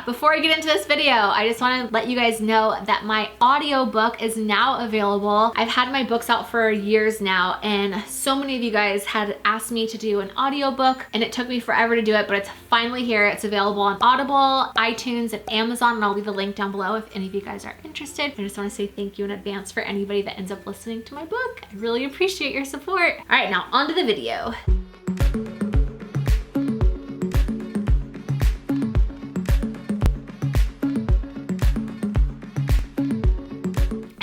Before I get into this video, I just want to let you guys know that my audiobook is now available. I've had my books out for years now, and so many of you guys had asked me to do an audiobook, and it took me forever to do it, but it's finally here. It's available on Audible, iTunes, and Amazon, and I'll leave the link down below if any of you guys are interested. I just want to say thank you in advance for anybody that ends up listening to my book. I really appreciate your support. All right, now on to the video.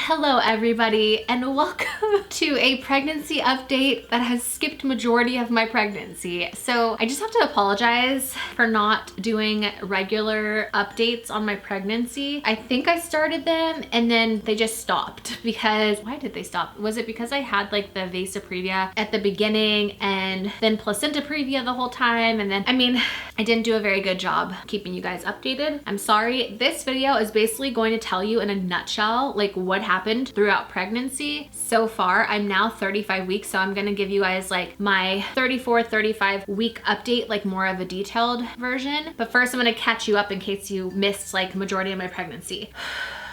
Hello everybody, and welcome to a pregnancy update that has skipped majority of my pregnancy. So I just have to apologize for not doing regular updates on my pregnancy. I think I started them and then they just stopped because, why did they stop? Was it because I had like the Vasa Previa at the beginning and then Placenta Previa the whole time? And then, I didn't do a very good job keeping you guys updated. I'm sorry. This video is basically going to tell you in a nutshell, like what happened throughout pregnancy. So far, I'm now 35 weeks, so I'm gonna give you guys like my 34, 35 week update, like more of a detailed version. But first, I'm gonna catch you up in case you missed like majority of my pregnancy.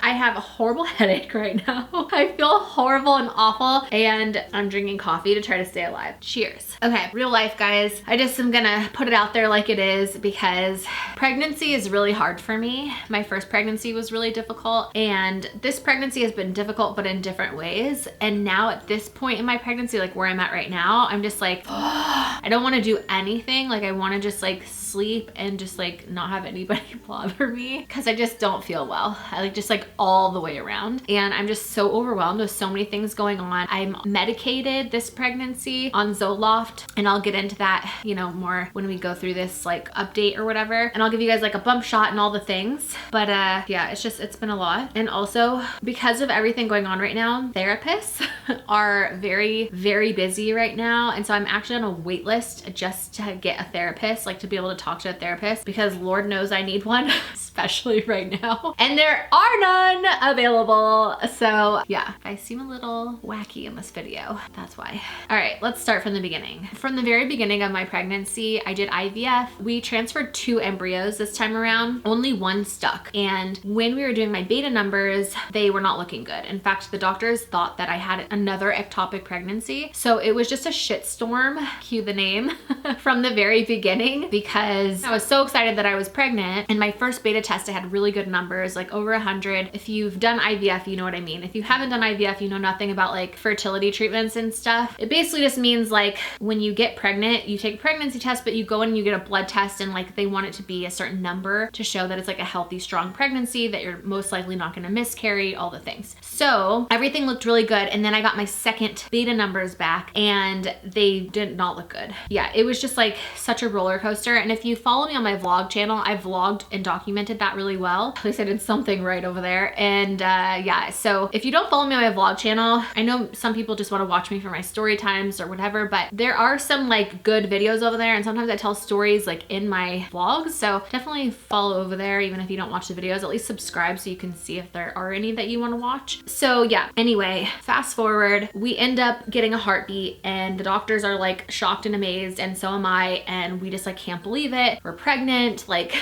I have a horrible headache right now. I feel horrible and awful, and I'm drinking coffee to try to stay alive. Cheers. Okay, real life guys. I just am gonna put it out there like it is because pregnancy is really hard for me. My first pregnancy was really difficult, and this pregnancy has been difficult but in different ways. And now at this point in my pregnancy, like where I'm at right now, I'm just like, I don't wanna do anything. Like I wanna just like sleep and just like not have anybody bother me because I just don't feel well. I just all the way around, and I'm just so overwhelmed with so many things going on. I'm medicated this pregnancy on Zoloft, and I'll get into that, more when we go through this like update or whatever, and I'll give you guys like a bump shot and all the things. But yeah, it's been a lot. And also because of everything going on right now, therapists are very, very busy right now, and so I'm actually on a wait list just to get a therapist, like to be able to talk to a therapist, because Lord knows I need one, especially right now, and there are none available. So yeah, I seem a little wacky in this video. That's why. All right, let's start from the beginning. From the very beginning of my pregnancy, I did IVF. We transferred 2 embryos this time around. Only one stuck. And when we were doing my beta numbers, they were not looking good. In fact, the doctors thought that I had another ectopic pregnancy. So it was just a shitstorm, cue the name, from the very beginning, because I was so excited that I was pregnant. And my first beta test, I had really good numbers, like over 100. If you've done IVF, you know what I mean. If you haven't done IVF, you know nothing about like fertility treatments and stuff. It basically just means like when you get pregnant, you take a pregnancy test, but you go in and you get a blood test, and like they want it to be a certain number to show that it's like a healthy, strong pregnancy, that you're most likely not gonna miscarry, all the things. So everything looked really good, and then I got my second beta numbers back and they did not look good. Yeah, it was just like such a roller coaster. And if you follow me on my vlog channel, I vlogged and documented that really well. At least I did something right over there. And yeah, so if you don't follow me on my vlog channel, I know some people just want to watch me for my story times or whatever, but there are some like good videos over there, and sometimes I tell stories like in my vlogs, so definitely follow over there. Even if you don't watch the videos, at least subscribe so you can see if there are any that you want to watch. So yeah, anyway, fast forward, we end up getting a heartbeat, and the doctors are like shocked and amazed, and so am I, and we just like can't believe it. We're pregnant, like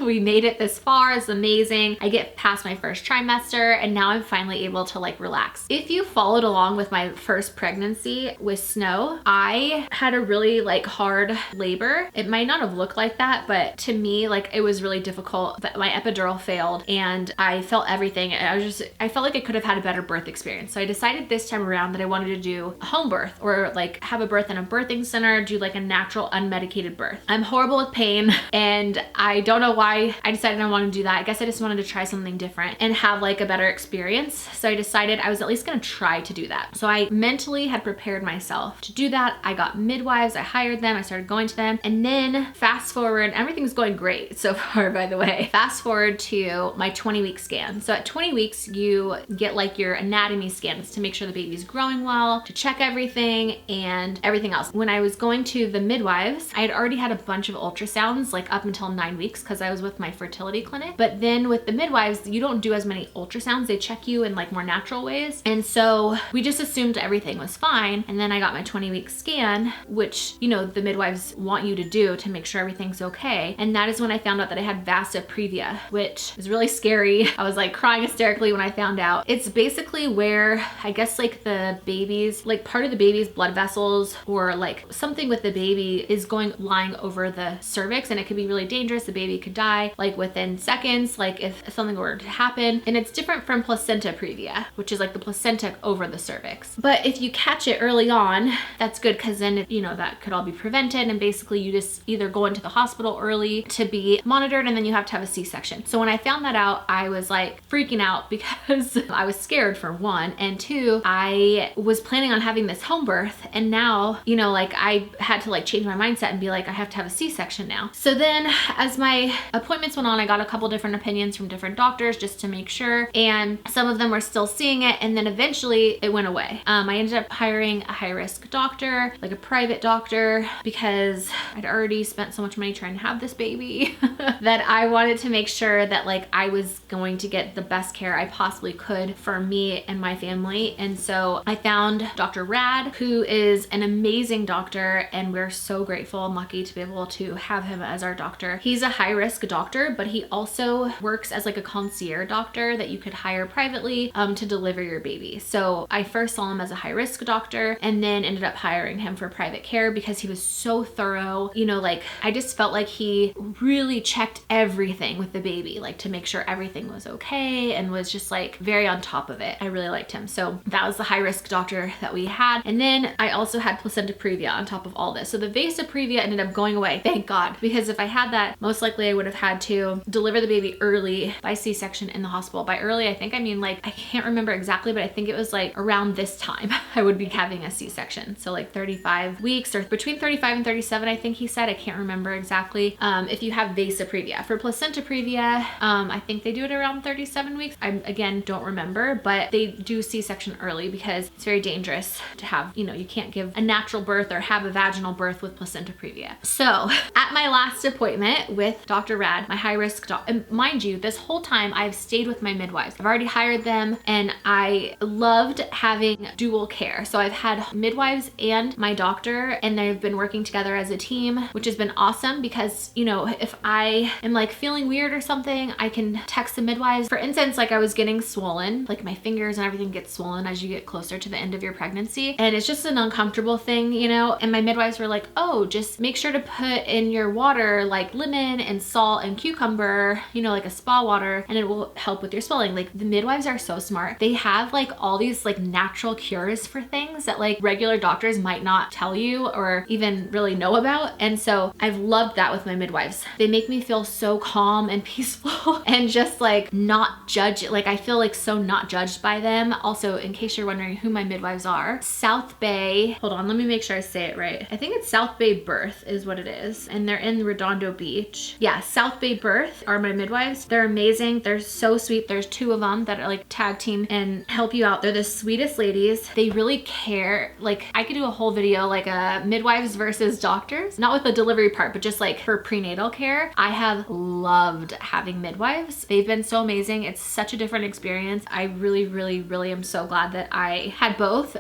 we made it this far. It's amazing. I get past my first trimester, and now I'm finally able to like relax. If you followed along with my first pregnancy with Snow, I had a really like hard labor. It might not have looked like that, but to me, like it was really difficult. But my epidural failed and I felt everything. I felt like I could have had a better birth experience. So I decided this time around that I wanted to do a home birth, or like have a birth in a birthing center, do like a natural unmedicated birth. I'm horrible with pain, and I don't know why I decided I wanted to do that. I guess I just wanted to try something different and have like a better experience. So I decided I was at least gonna try to do that. So I mentally had prepared myself to do that. I got midwives, I hired them, I started going to them, and then fast forward, everything's going great so far, by the way. Fast forward to my 20-week scan. So at 20 weeks, you get like your anatomy scans to make sure the baby's growing well, to check everything and everything else. When I was going to the midwives, I had already had a bunch of ultrasounds ultrasounds like up until 9 weeks because I was with my fertility clinic. But then with the midwives, you don't do as many ultrasounds. They check you in like more natural ways. And so we just assumed everything was fine. And then I got my 20-week scan, which, you know, the midwives want you to do to make sure everything's okay. And that is when I found out that I had Vasa Previa, which is really scary. I was like crying hysterically when I found out. It's basically where I guess like the baby's, like part of the baby's blood vessels or like something with the baby is lying over the cervix, and it could be really dangerous. The baby could die like within seconds, like if something were to happen. And it's different from Placenta Previa, which is like the placenta over the cervix. But if you catch it early on, that's good, because then, you know, that could all be prevented. And basically you just either go into the hospital early to be monitored, and then you have to have a C-section. So when I found that out, I was like freaking out because I was scared for one, and two, I was planning on having this home birth, and now, you know, like I had to like change my mindset and be like, I have to have a C-section now. So then as my appointments went on, I got a couple different opinions from different doctors just to make sure, and some of them were still seeing it, and then eventually it went away. I ended up hiring a high-risk doctor, like a private doctor, because I'd already spent so much money trying to have this baby that I wanted to make sure that like I was going to get the best care I possibly could for me and my family. And so I found Dr. Rad, who is an amazing doctor, and we're so grateful and lucky to be able to have him as our doctor. He's a high-risk doctor, but he also works as like a concierge doctor that you could hire privately to deliver your baby. So I first saw him as a high-risk doctor, and then ended up hiring him for private care because he was so thorough. You know, like I just felt like he really checked everything with the baby, like to make sure everything was okay, and was just like very on top of it. I really liked him. So that was the high-risk doctor that we had. And then I also had Placenta Previa on top of all this. So the Vasa Previa ended up going away, thank God, because if I had that, most likely I would have had to deliver the baby early by C-section in the hospital. By early, I think I mean like, I can't remember exactly, but I think it was like around this time I would be having a C-section. So like 35 weeks or between 35 and 37, I think he said. I can't remember exactly. If you have Vasa Previa. For Placenta Previa, I think they do it around 37 weeks. I again don't remember, but they do C-section early because it's very dangerous to have, you know, you can't give a natural birth or have a vaginal birth with Placenta Previa. So at my last appointment with Dr. Rad, my high-risk doctor, and mind you, this whole time I've stayed with my midwives. I've already hired them, and I loved having dual care. So I've had midwives and my doctor, and they've been working together as a team, which has been awesome because, you know, if I am like feeling weird or something, I can text the midwives. For instance, like I was getting swollen, like my fingers and everything gets swollen as you get closer to the end of your pregnancy. And it's just an uncomfortable thing, you know, and my midwives were like, oh, just make sure to put in your water like lemon and salt and cucumber, you know, like a spa water, and it will help with your swelling. Like the midwives are so smart. They have like all these like natural cures for things that like regular doctors might not tell you or even really know about. And so I've loved that with my midwives. They make me feel so calm and peaceful and just like not judge. Like I feel like so not judged by them. Also, in case you're wondering who my midwives are, South Bay, hold on, let me make sure I say it right. I think it's South Bay Birth is what it is. And they're in Redondo Beach. Yeah, South Bay Birth are my midwives. They're amazing. They're so sweet. There's two of them that are like tag team and help you out. They're the sweetest ladies. They really care. Like I could do a whole video like a midwives versus doctors, not with the delivery part, but just like for prenatal care. I have loved having midwives. They've been so amazing. It's such a different experience. I really, really, really am so glad that I had both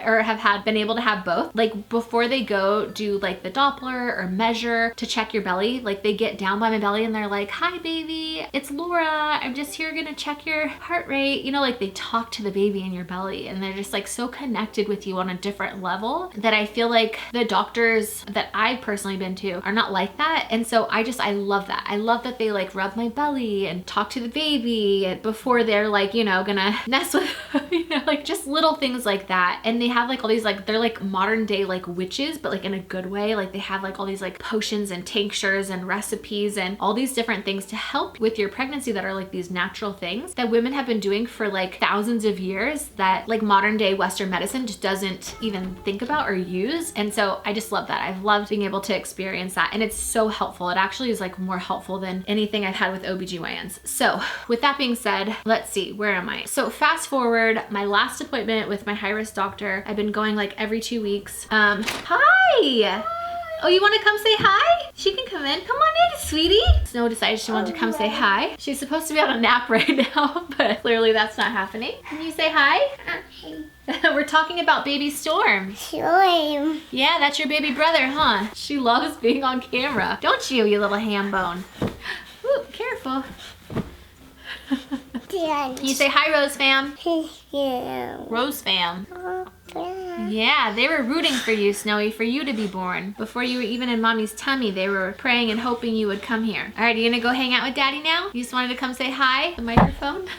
or have been able to have both. Like before they go do like the Doppler or measure to check your belly, like they get down by my belly and they're like, hi baby, it's Laura. I'm just here gonna check your heart rate. You know, like they talk to the baby in your belly, and they're just like so connected with you on a different level that I feel like the doctors that I've personally been to are not like that. And so I love that. I love that they like rub my belly and talk to the baby before they're like, you know, gonna mess with, you know, like just little things like that. And they have like all these like, they're like modern day like witches, but like in a good way. Like they have like all these like potions and tinctures and recipes and all these different things to help with your pregnancy that are like these natural things that women have been doing for like thousands of years that like modern day Western medicine just doesn't even think about or use. And so I just love that. I've loved being able to experience that, and it's so helpful. It actually is like more helpful than anything I've had with OBGYNs. So with that being said, let's see, where am I? So fast forward, my last appointment with my high-risk doctor, I've been going like every 2 weeks. Hi! Oh, you want to come say hi? She can come in. Come on in, sweetie. Snow decided she wanted to come say hi. She's supposed to be on a nap right now, but clearly that's not happening. Can you say hi? We're talking about baby Storm. Storm. Yeah, that's your baby brother, huh? She loves being on camera. Don't you, you little ham bone? Ooh, careful. Can you say hi, Rose fam? Rose fam. Yeah, they were rooting for you, Snowy, for you to be born. Before you were even in mommy's tummy, they were praying and hoping you would come here. All right, are you gonna go hang out with daddy now? You just wanted to come say hi? The microphone?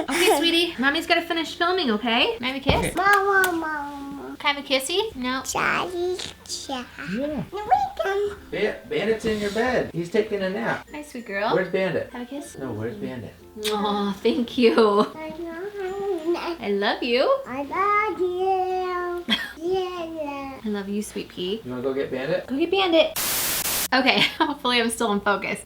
Okay, sweetie. Mommy's gotta finish filming, okay? Can I have a kiss? Mama. Can I have a kissy? No. Daddy. Yeah. Bandit's in your bed. He's taking a nap. Hi, sweet girl. Where's Bandit? Have a kiss? No, where's Bandit? Oh, thank you. I love you. I love you. Yeah. I love you, sweet pea. You wanna go get Bandit? Go get Bandit. Okay, hopefully I'm still in focus.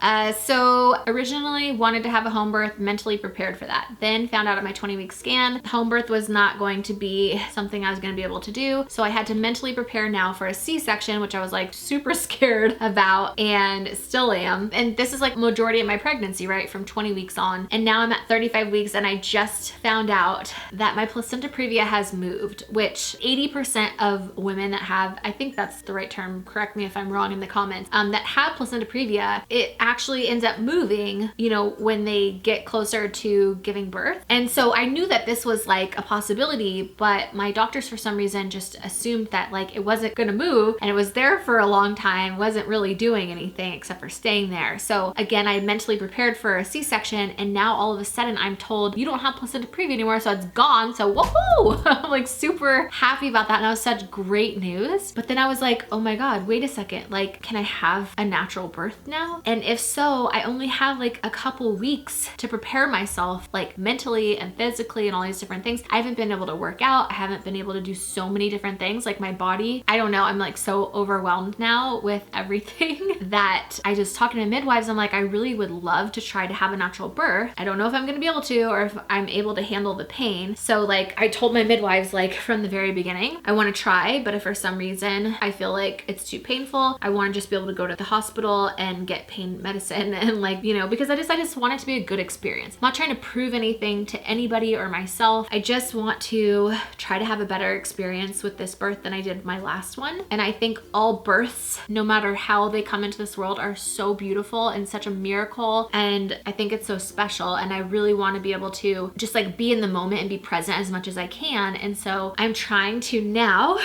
So originally wanted to have a home birth, mentally prepared for that. Then found out at my 20-week scan, home birth was not going to be something I was gonna be able to do. So I had to mentally prepare now for a C-section, which I was like super scared about and still am. And this is like majority of my pregnancy, right? From 20 weeks on. And now I'm at 35 weeks and I just found out that my placenta previa has moved, which 80% of women that have, I think that's the right term, correct me if I'm wrong in the comments, that have placenta previa, it actually ends up moving, you know, when they get closer to giving birth. And so I knew that this was like a possibility, but my doctors for some reason just assumed that like it wasn't gonna move and it was there for a long time, wasn't really doing anything except for staying there. So again, I mentally prepared for a C-section and now all of a sudden I'm told you don't have placenta previa anymore, so it's gone. So woohoo! I'm like super happy about that and that was such great news. But then I was like, oh my God, wait a second, like can I have a natural birth now? And if so, I only have like a couple weeks to prepare myself like mentally and physically and all these different things. I haven't been able to work out. I haven't been able to do so many different things. Like my body, I don't know, I'm like so overwhelmed now with everything that I just talking to midwives, I'm like, I really would love to try to have a natural birth. I don't know if I'm gonna be able to or if I'm able to handle the pain. So like I told my midwives like from the very beginning, I wanna try, but if for some reason I feel like it's too painful, I wanna just be able to go to the hospital and get pain medicine and like, you know, because I just want it to be a good experience. I'm not trying to prove anything to anybody or myself. I just want to try to have a better experience with this birth than I did my last one. And I think all births, no matter how they come into this world, are so beautiful and such a miracle. And I think it's so special. And I really want to be able to just like be in the moment and be present as much as I can. And so I'm trying to now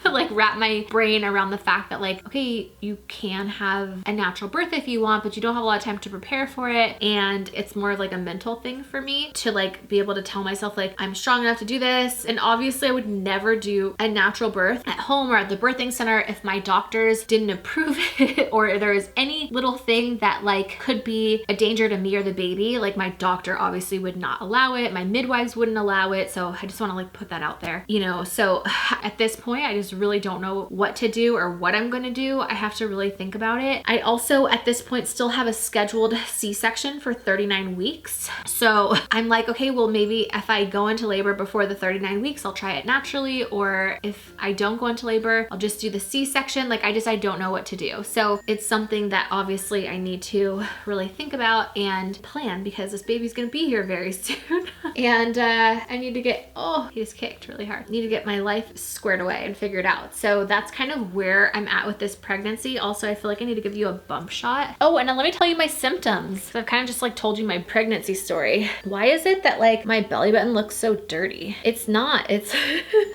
like wrap my brain around the fact that like, okay, you can have a natural birth if you want, but you don't have a lot of time to prepare for it. And it's more of like a mental thing for me to like be able to tell myself like, I'm strong enough to do this. And obviously I would never do a natural birth at home or at the birthing center if my doctors didn't approve it or there was any little thing that like could be a danger to me or the baby. Like my doctor obviously would not allow it. My midwives wouldn't allow it. So I just want to like put that out there, you know? So at this point, I just really don't know what to do or what I'm going to do. I have to really think about it. I also at this point still have a scheduled C-section for 39 weeks. So I'm like, okay, well maybe if I go into labor before the 39 weeks, I'll try it naturally. Or if I don't go into labor, I'll just do the C-section. Like I don't know what to do. So it's something that obviously I need to really think about and plan because this baby's gonna be here very soon. And I need to get, oh, he just kicked really hard. Need to get my life squared away and figured out. So that's kind of where I'm at with this pregnancy. Also, I feel like I need to give you a bump shot. Oh, and then let me tell you my symptoms. So I've kind of just like told you my pregnancy story. Why is it that like my belly button looks so dirty? It's not, it's,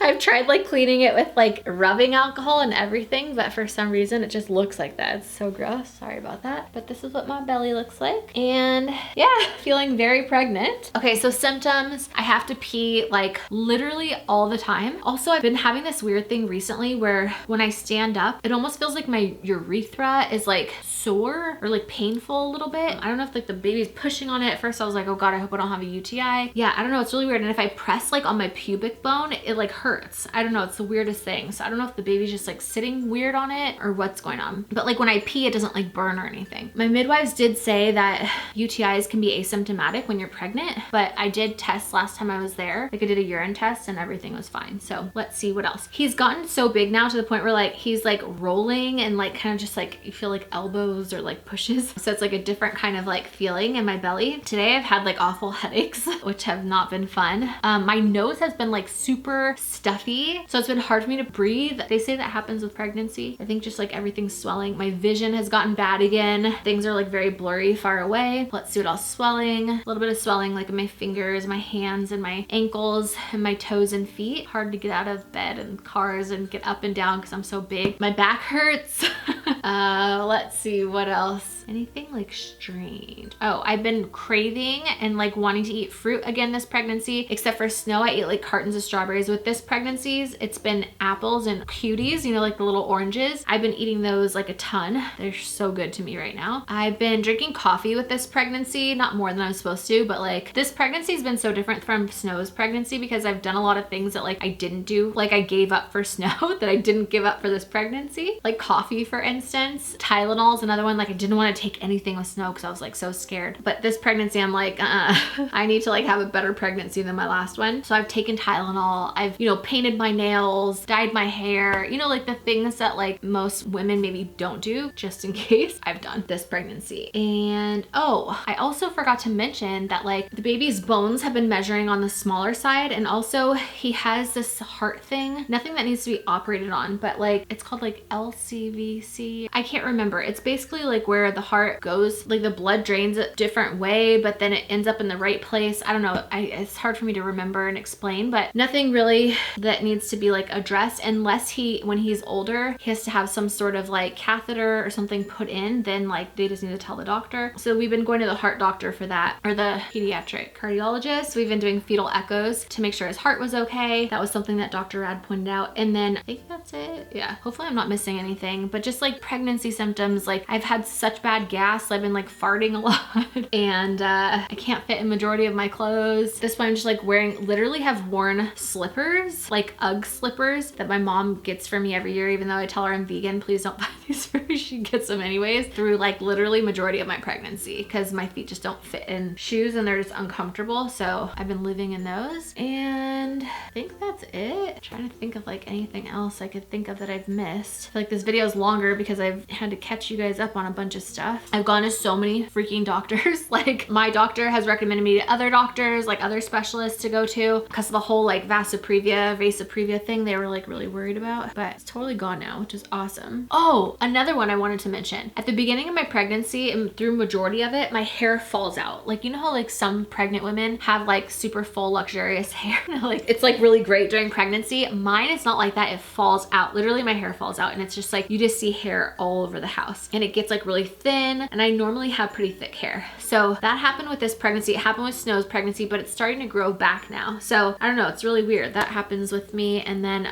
I've tried like cleaning it with like rubbing alcohol and everything, but for some reason it just looks like that. It's so gross, sorry about that. But this is what my belly looks like. And yeah, feeling very pregnant. Okay, so symptoms, I have to pee like literally all the time. Also, I've been having this weird thing recently where when I stand up, it almost feels like my urethra vertebra is like sore or like painful a little bit. I don't know if like the baby's pushing on it. At first I was like, oh God, I hope I don't have a UTI. Yeah, I don't know. It's really weird. And if I press like on my pubic bone, it like hurts. I don't know. It's the weirdest thing. So I don't know if the baby's just like sitting weird on it or what's going on. But like when I pee, it doesn't like burn or anything. My midwives did say that UTIs can be asymptomatic when you're pregnant, but I did test last time I was there. Like I did a urine test and everything was fine. So let's see what else. He's gotten so big now to the point where like he's like rolling and like kind of just like you feel like elbows or like pushes. So it's like a different kind of like feeling in my belly. Today I've had like awful headaches, which have not been fun. My nose has been like super stuffy. So it's been hard for me to breathe. They say that happens with pregnancy. I think just like everything's swelling. My vision has gotten bad again. Things are like very blurry far away. Let's see what else. Swelling, a little bit of swelling like in my fingers, my hands and my ankles and my toes and feet. Hard to get out of bed and cars and get up and down because I'm so big. My back hurts. Let's see what else. Anything like strange? Oh, I've been craving and like wanting to eat fruit again this pregnancy, except for Snow. I ate like cartons of strawberries. With this pregnancies, it's been apples and cuties, you know, like the little oranges. I've been eating those like a ton. They're so good to me right now. I've been drinking coffee with this pregnancy, not more than I'm supposed to, but like this pregnancy has been so different from Snow's pregnancy because I've done a lot of things that like I didn't do. Like I gave up for Snow that I didn't give up for this pregnancy. Like coffee, for instance. Tylenol is another one. Like I didn't want to take anything with Snow because I was like so scared. But this pregnancy, I'm like, I need to like have a better pregnancy than my last one. So I've taken Tylenol. I've, you know, painted my nails, dyed my hair, you know, like the things that like most women maybe don't do just in case. I've done this pregnancy. And oh, I also forgot to mention that like the baby's bones have been measuring on the smaller side. And also he has this heart thing, nothing that needs to be operated on, but like it's called like LCVC. I can't remember. It's basically like where the heart goes, like the blood drains a different way, but then it ends up in the right place. I don't know. It's hard for me to remember and explain, but nothing really that needs to be like addressed unless when he's older, he has to have some sort of like catheter or something put in, then like they just need to tell the doctor. So we've been going to the heart doctor for that, or the pediatric cardiologist. We've been doing fetal echoes to make sure his heart was okay. That was something that Dr. Rad pointed out. And then I think that's it. Yeah, hopefully I'm not missing anything, but just like pregnancy symptoms, like I've had such bad gas. I've been like farting a lot and I can't fit in majority of my clothes. This one I'm just like literally have worn slippers, like Ugg slippers that my mom gets for me every year, even though I tell her I'm vegan, please don't buy these for me. She gets them anyways, through like literally majority of my pregnancy because my feet just don't fit in shoes and they're just uncomfortable. So I've been living in those and I think that's it. I'm trying to think of like anything else I could think of that I've missed. I feel like this video is longer because I've had to catch you guys up on a bunch of stuff. I've gone to so many freaking doctors. Like my doctor has recommended me to other doctors, like other specialists to go to because of the whole like Vasa Previa thing they were like really worried about, but it's totally gone now, which is awesome. Oh, another one I wanted to mention. At the beginning of my pregnancy and through majority of it, my hair falls out. Like, you know how like some pregnant women have like super full luxurious hair? Like it's like really great during pregnancy. Mine is not like that. It falls out. Literally my hair falls out and it's just like you just see hair all over the house and it gets like really thin, and I normally have pretty thick hair. So that happened with this pregnancy. It happened with Snow's pregnancy, but it's starting to grow back now. So I don't know, it's really weird. That happens with me. And then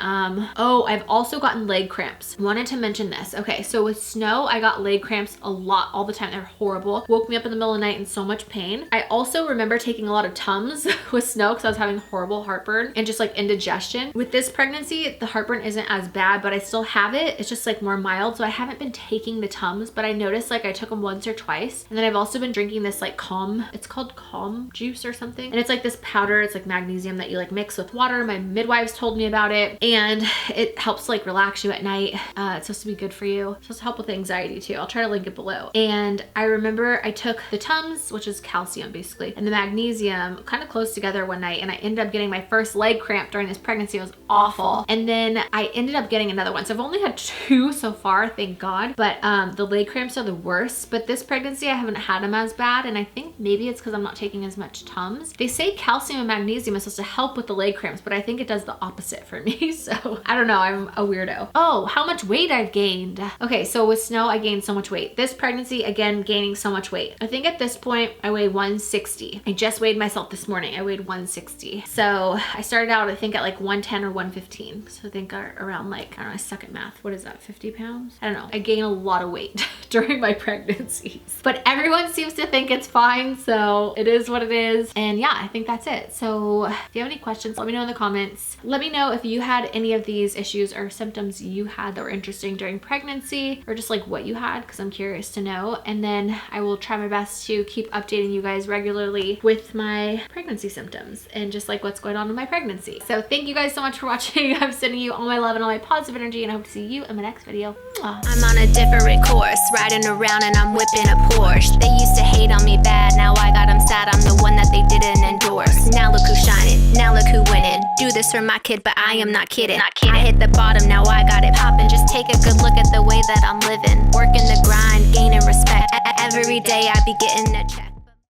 oh, I've also gotten leg cramps. Wanted to mention this. Okay, so with Snow, I got leg cramps a lot, all the time. They're horrible. Woke me up in the middle of the night in so much pain. I also remember taking a lot of Tums with Snow because I was having horrible heartburn and just like indigestion. With this pregnancy, the heartburn isn't as bad, but I still have it. It's just like more mild. So I haven't been taking the Tums, but I noticed like I took them once or twice. And then I've also been drinking this like it's called Calm juice or something. And it's like this powder, it's like magnesium that you like mix with water. My midwives told me about it and it helps like relax you at night. It's supposed to be good for you. It's supposed to help with anxiety too. I'll try to link it below. And I remember I took the Tums, which is calcium basically, and the magnesium kind of close together one night, and I ended up getting my first leg cramp during this pregnancy. It was awful. And then I ended up getting another one. So I've only had 2 so far, thank God. But the leg cramps are the worst. worse, but this pregnancy I haven't had them as bad, and I think maybe it's because I'm not taking as much Tums. They say calcium and magnesium is supposed to help with the leg cramps, but I think it does the opposite for me, so I don't know, I'm a weirdo. Oh, how much weight I've gained. Okay, so with Snow, I gained so much weight. This pregnancy, again, gaining so much weight. I think at this point, I weigh 160. I just weighed myself this morning. I weighed 160. So I started out, I think, at like 110 or 115. So I think around like, I don't know, I suck at math. What is that, 50 pounds? I don't know. I gain a lot of weight during my pregnancies. But everyone seems to think it's fine, so it is what it is. And yeah, I think that's it. So if you have any questions, let me know in the comments. Let me know if you had any of these issues or symptoms you had that were interesting during pregnancy, or just like what you had, because I'm curious to know. And then I will try my best to keep updating you guys regularly with my pregnancy symptoms and just like what's going on in my pregnancy. So thank you guys so much for watching. I'm sending you all my love and all my positive energy, and I hope to see you in my next video. Mwah. I'm on a different course, riding around and I'm whipping a Porsche. They used to hate on me bad, now I got them sad. I'm the one that they didn't endorse. Now look who's shining, now look who winning. Do this for my kid, but I am not kidding. I hit the bottom, now I got it popping. Just take a good look at the way that I'm living. Working the grind, gaining respect. Every day I be getting a check.